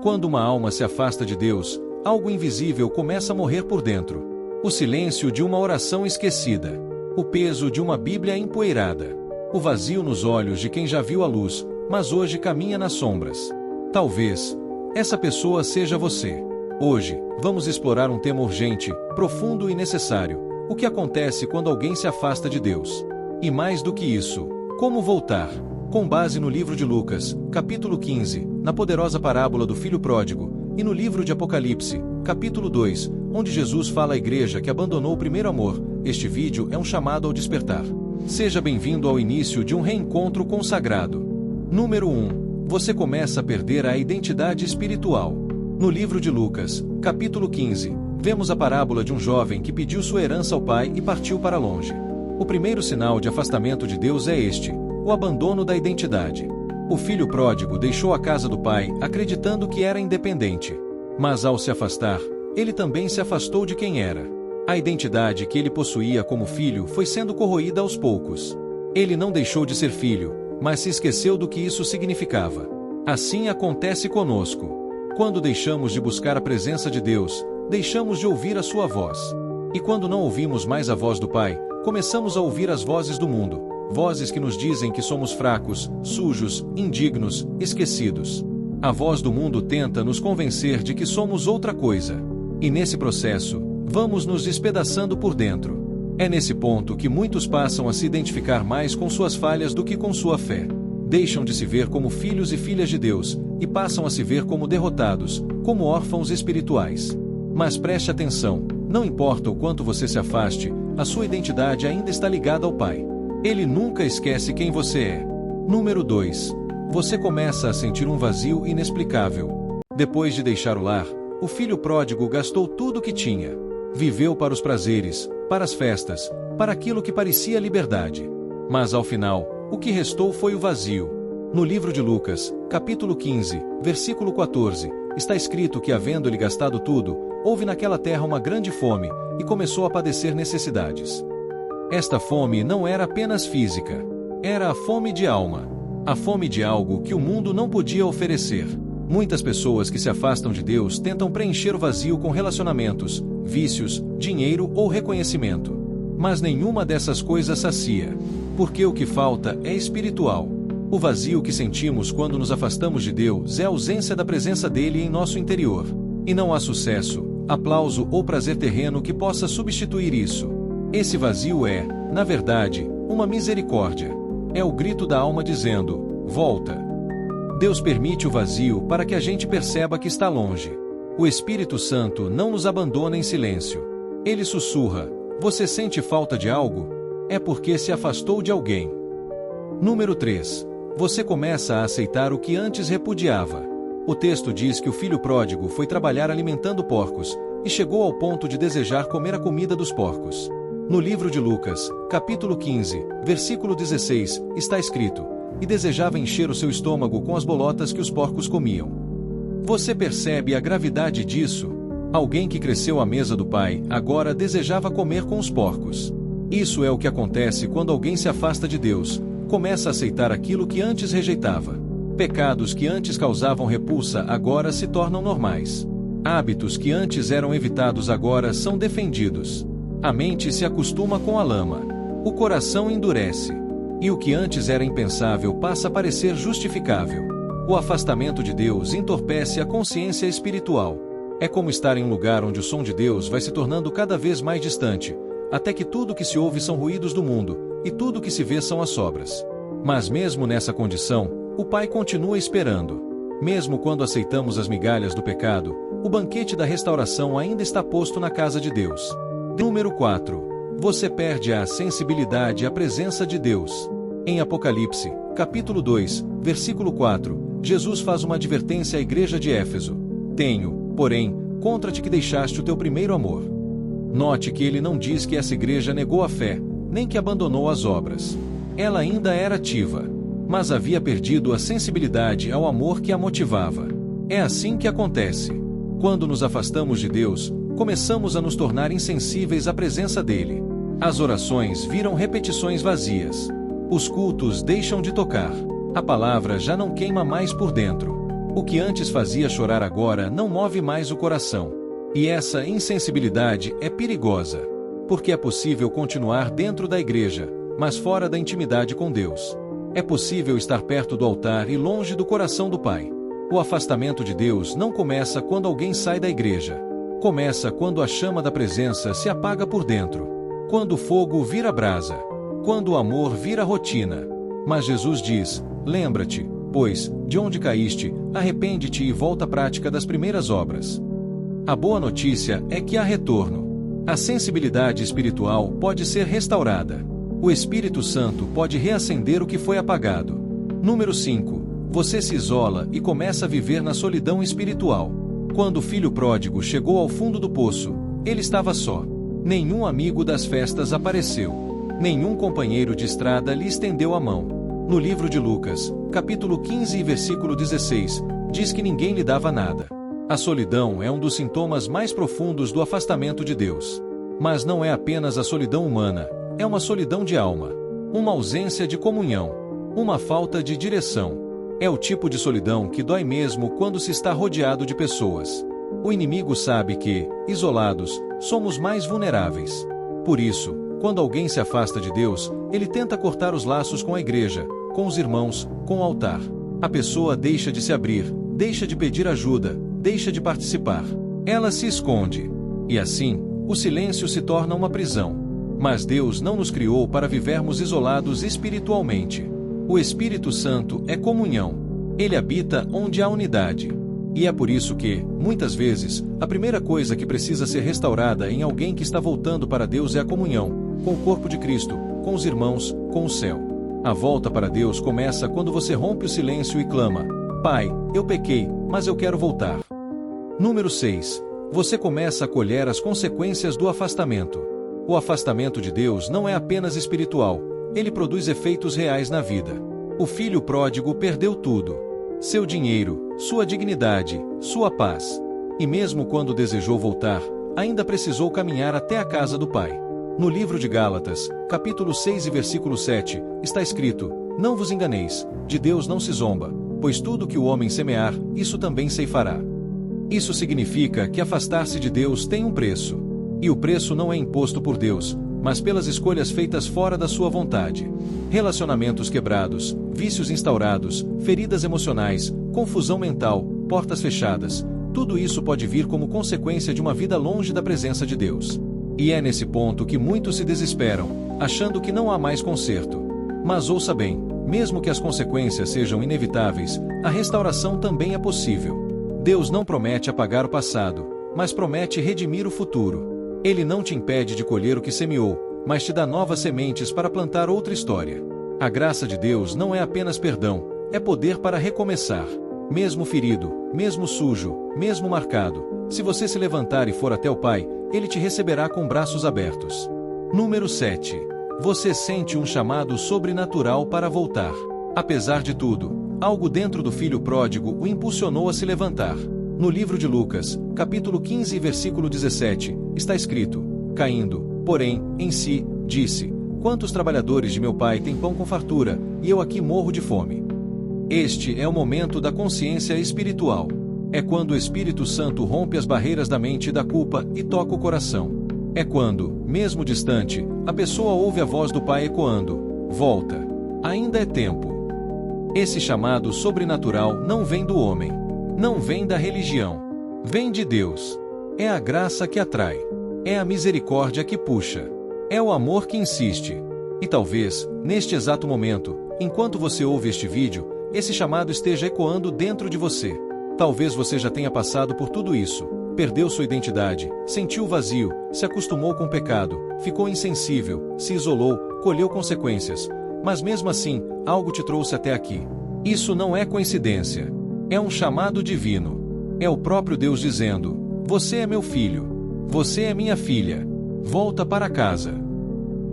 Quando uma alma se afasta de Deus, algo invisível começa a morrer por dentro. O silêncio de uma oração esquecida. O peso de uma Bíblia empoeirada. O vazio nos olhos de quem já viu a luz, mas hoje caminha nas sombras. Talvez essa pessoa seja você. Hoje, vamos explorar um tema urgente, profundo e necessário: o que acontece quando alguém se afasta de Deus. E mais do que isso, como voltar? Com base no livro de Lucas, capítulo 15, na poderosa parábola do filho pródigo, e no livro de Apocalipse, capítulo 2, onde Jesus fala à igreja que abandonou o primeiro amor, este vídeo é um chamado ao despertar. Seja bem-vindo ao início de um reencontro consagrado. Número 1. Você começa a perder a identidade espiritual. No livro de Lucas, capítulo 15, vemos a parábola de um jovem que pediu sua herança ao pai e partiu para longe. O primeiro sinal de afastamento de Deus é este: o abandono da identidade. O filho pródigo deixou a casa do pai acreditando que era independente. Mas ao se afastar, ele também se afastou de quem era. A identidade que ele possuía como filho foi sendo corroída aos poucos. Ele não deixou de ser filho, mas se esqueceu do que isso significava. Assim acontece conosco. Quando deixamos de buscar a presença de Deus, deixamos de ouvir a sua voz. E quando não ouvimos mais a voz do Pai, começamos a ouvir as vozes do mundo, vozes que nos dizem que somos fracos, sujos, indignos, esquecidos. A voz do mundo tenta nos convencer de que somos outra coisa. E nesse processo, vamos nos despedaçando por dentro. É nesse ponto que muitos passam a se identificar mais com suas falhas do que com sua fé. Deixam de se ver como filhos e filhas de Deus, e passam a se ver como derrotados, como órfãos espirituais. Mas preste atenção, não importa o quanto você se afaste, a sua identidade ainda está ligada ao Pai. Ele nunca esquece quem você é. Número 2. Você começa a sentir um vazio inexplicável. Depois de deixar o lar, o filho pródigo gastou tudo o que tinha. Viveu para os prazeres, para as festas, para aquilo que parecia liberdade. Mas ao final, o que restou foi o vazio. No livro de Lucas, capítulo 15, versículo 14, está escrito que, havendo ele gastado tudo, houve naquela terra uma grande fome, e começou a padecer necessidades. Esta fome não era apenas física. Era a fome de alma. A fome de algo que o mundo não podia oferecer. Muitas pessoas que se afastam de Deus tentam preencher o vazio com relacionamentos, vícios, dinheiro ou reconhecimento. Mas nenhuma dessas coisas sacia. Porque o que falta é espiritual. O vazio que sentimos quando nos afastamos de Deus é a ausência da presença dele em nosso interior. E não há sucesso, aplauso ou prazer terreno que possa substituir isso. Esse vazio é, na verdade, uma misericórdia. É o grito da alma dizendo: volta. Deus permite o vazio para que a gente perceba que está longe. O Espírito Santo não nos abandona em silêncio. Ele sussurra: você sente falta de algo? É porque se afastou de alguém. Número 3. Você começa a aceitar o que antes repudiava. O texto diz que o filho pródigo foi trabalhar alimentando porcos, e chegou ao ponto de desejar comer a comida dos porcos. No livro de Lucas, capítulo 15, versículo 16, está escrito: e desejava encher o seu estômago com as bolotas que os porcos comiam. Você percebe a gravidade disso? Alguém que cresceu à mesa do pai, agora desejava comer com os porcos. Isso é o que acontece quando alguém se afasta de Deus, começa a aceitar aquilo que antes rejeitava. Pecados que antes causavam repulsa agora se tornam normais. Hábitos que antes eram evitados agora são defendidos. A mente se acostuma com a lama. O coração endurece. E o que antes era impensável passa a parecer justificável. O afastamento de Deus entorpece a consciência espiritual. É como estar em um lugar onde o som de Deus vai se tornando cada vez mais distante, até que tudo que se ouve são ruídos do mundo, e tudo que se vê são as sobras. Mas mesmo nessa condição, o Pai continua esperando. Mesmo quando aceitamos as migalhas do pecado, o banquete da restauração ainda está posto na casa de Deus. Número 4. Você perde a sensibilidade à presença de Deus. Em Apocalipse, capítulo 2, versículo 4, Jesus faz uma advertência à igreja de Éfeso: tenho, porém, contra ti que deixaste o teu primeiro amor. Note que ele não diz que essa igreja negou a fé, nem que abandonou as obras. Ela ainda era ativa, mas havia perdido a sensibilidade ao amor que a motivava. É assim que acontece. Quando nos afastamos de Deus, começamos a nos tornar insensíveis à presença dele. As orações viram repetições vazias. Os cultos deixam de tocar. A palavra já não queima mais por dentro. O que antes fazia chorar agora não move mais o coração. E essa insensibilidade é perigosa, porque é possível continuar dentro da igreja, mas fora da intimidade com Deus. É possível estar perto do altar e longe do coração do Pai. O afastamento de Deus não começa quando alguém sai da igreja. Começa quando a chama da presença se apaga por dentro. Quando o fogo vira brasa. Quando o amor vira rotina. Mas Jesus diz: lembra-te, pois, de onde caíste, arrepende-te e volta à prática das primeiras obras. A boa notícia é que há retorno. A sensibilidade espiritual pode ser restaurada. O Espírito Santo pode reacender o que foi apagado. Número 5. Você se isola e começa a viver na solidão espiritual. Quando o filho pródigo chegou ao fundo do poço, ele estava só. Nenhum amigo das festas apareceu. Nenhum companheiro de estrada lhe estendeu a mão. No livro de Lucas, capítulo 15 e versículo 16, diz que ninguém lhe dava nada. A solidão é um dos sintomas mais profundos do afastamento de Deus. Mas não é apenas a solidão humana, é uma solidão de alma. Uma ausência de comunhão. Uma falta de direção. É o tipo de solidão que dói mesmo quando se está rodeado de pessoas. O inimigo sabe que, isolados, somos mais vulneráveis. Por isso, quando alguém se afasta de Deus, ele tenta cortar os laços com a igreja, com os irmãos, com o altar. A pessoa deixa de se abrir, deixa de pedir ajuda, deixa de participar. Ela se esconde. E assim, o silêncio se torna uma prisão. Mas Deus não nos criou para vivermos isolados espiritualmente. O Espírito Santo é comunhão. Ele habita onde há unidade. E é por isso que, muitas vezes, a primeira coisa que precisa ser restaurada em alguém que está voltando para Deus é a comunhão, com o corpo de Cristo, com os irmãos, com o céu. A volta para Deus começa quando você rompe o silêncio e clama: Pai, eu pequei, mas eu quero voltar. Número 6. Você começa a colher as consequências do afastamento. O afastamento de Deus não é apenas espiritual, ele produz efeitos reais na vida. O filho pródigo perdeu tudo: seu dinheiro, sua dignidade, sua paz. E mesmo quando desejou voltar, ainda precisou caminhar até a casa do pai. No livro de Gálatas, capítulo 6 e versículo 7, está escrito: Não vos enganeis, de Deus não se zomba, pois tudo que o homem semear, isso também ceifará. Isso significa que afastar-se de Deus tem um preço. E o preço não é imposto por Deus, mas pelas escolhas feitas fora da sua vontade. Relacionamentos quebrados, vícios instaurados, feridas emocionais, confusão mental, portas fechadas, tudo isso pode vir como consequência de uma vida longe da presença de Deus. E é nesse ponto que muitos se desesperam, achando que não há mais conserto. Mas ouça bem, mesmo que as consequências sejam inevitáveis, a restauração também é possível. Deus não promete apagar o passado, mas promete redimir o futuro. Ele não te impede de colher o que semeou, mas te dá novas sementes para plantar outra história. A graça de Deus não é apenas perdão, é poder para recomeçar. Mesmo ferido, mesmo sujo, mesmo marcado, se você se levantar e for até o Pai, Ele te receberá com braços abertos. Número 7. Você sente um chamado sobrenatural para voltar. Apesar de tudo, algo dentro do filho pródigo o impulsionou a se levantar. No livro de Lucas, capítulo 15 versículo 17, está escrito: Caindo, porém, em si, disse: Quantos trabalhadores de meu pai têm pão com fartura, e eu aqui morro de fome? Este é o momento da consciência espiritual. É quando o Espírito Santo rompe as barreiras da mente e da culpa e toca o coração. É quando, mesmo distante, a pessoa ouve a voz do Pai ecoando: Volta, ainda é tempo. Esse chamado sobrenatural não vem do homem. Não vem da religião. Vem de Deus. É a graça que atrai. É a misericórdia que puxa. É o amor que insiste. E talvez, neste exato momento, enquanto você ouve este vídeo, esse chamado esteja ecoando dentro de você. Talvez você já tenha passado por tudo isso. Perdeu sua identidade, sentiu vazio, se acostumou com o pecado, ficou insensível, se isolou, colheu consequências. Mas mesmo assim, algo te trouxe até aqui. Isso não é coincidência. É um chamado divino. É o próprio Deus dizendo: Você é meu filho. Você é minha filha. Volta para casa.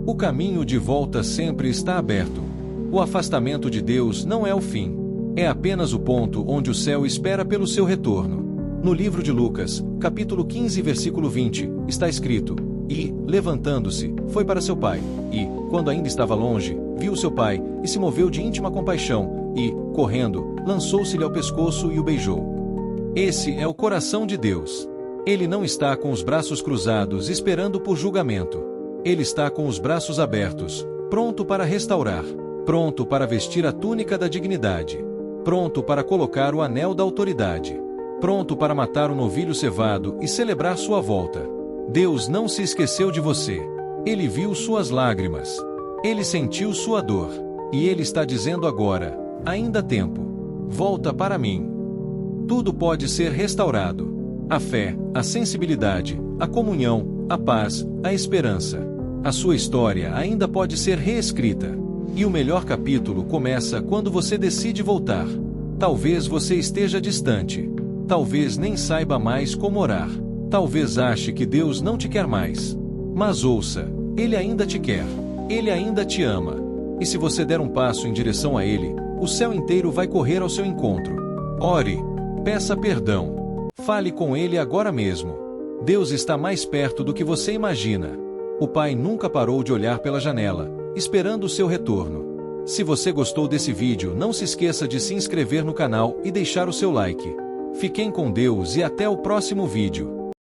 O caminho de volta sempre está aberto. O afastamento de Deus não é o fim. É apenas o ponto onde o céu espera pelo seu retorno. No livro de Lucas, capítulo 15, versículo 20, está escrito: E, levantando-se, foi para seu pai. E, quando ainda estava longe, viu seu pai, e se moveu de íntima compaixão, e, correndo, lançou-se-lhe ao pescoço e o beijou. Esse é o coração de Deus. Ele não está com os braços cruzados esperando por julgamento. Ele está com os braços abertos, pronto para restaurar, pronto para vestir a túnica da dignidade, pronto para colocar o anel da autoridade, pronto para matar o novilho cevado e celebrar sua volta. Deus não se esqueceu de você. Ele viu suas lágrimas. Ele sentiu sua dor. E Ele está dizendo agora: ainda há tempo. Volta para mim. Tudo pode ser restaurado. A fé, a sensibilidade, a comunhão, a paz, a esperança. A sua história ainda pode ser reescrita. E o melhor capítulo começa quando você decide voltar. Talvez você esteja distante. Talvez nem saiba mais como orar. Talvez ache que Deus não te quer mais. Mas ouça, Ele ainda te quer. Ele ainda te ama. E se você der um passo em direção a Ele, o céu inteiro vai correr ao seu encontro. Ore, peça perdão. Fale com Ele agora mesmo. Deus está mais perto do que você imagina. O Pai nunca parou de olhar pela janela, esperando o seu retorno. Se você gostou desse vídeo, não se esqueça de se inscrever no canal e deixar o seu like. Fiquem com Deus e até o próximo vídeo.